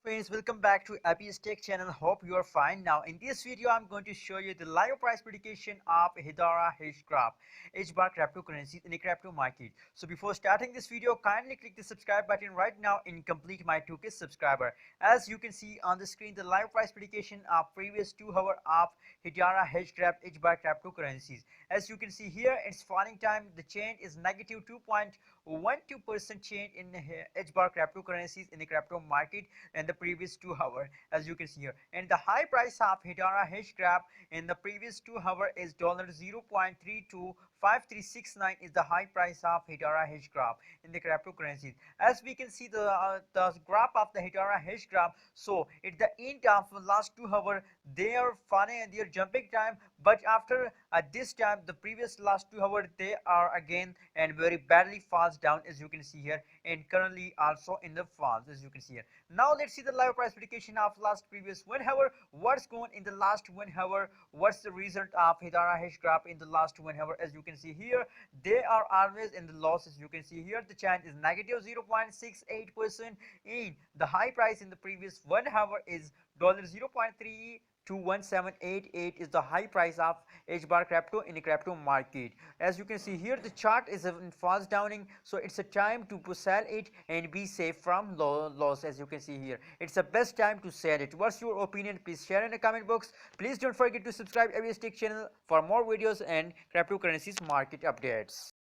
Friends, welcome back to HBAR Tech channel. Hope you are fine. Now in this video I'm going to show you the live price prediction of Hedera Hashgraph HBAR cryptocurrencies in the crypto market. So before starting this video, kindly click the subscribe button right now and complete my 2K subscriber. As you can see on the screen, the live price prediction of previous 2 hours of Hedera Hashgraph HBAR cryptocurrencies. As you can see here, it's falling time. The change is negative 2.12% change in HBAR cryptocurrencies in the crypto market in the previous 2 hours, as you can see here. And the high price of Hedera Hashgraph in the previous 2 hours is $0.325369 is the high price of Hedera Hashgraph in the cryptocurrencies. As we can see the graph of the Hedera Hashgraph, so at the end of last 2 hours they are falling and they are jumping time, but after this time the previous last 2 hours they are again and very badly falls down, as you can see here, and currently also in the falls, as you can see here. Now let's see the live price prediction of last previous 1 hour. What's going in the last 1 hour? What's the result of Hedera Hashgraph in the last 1 hour? As you can see here, they are always in the losses. You can see here the chance is negative 0.68%. In the high price in the previous 1 hour is $0.321788 is the high price of HBAR crypto in the crypto market. As you can see here, the chart is in fast downing, so it's a time to sell it and be safe from loss. As you can see here, it's the best time to sell it. What's your opinion? Please share in the comment box. Please don't forget to subscribe HBAR Tech channel for more videos and cryptocurrencies market updates.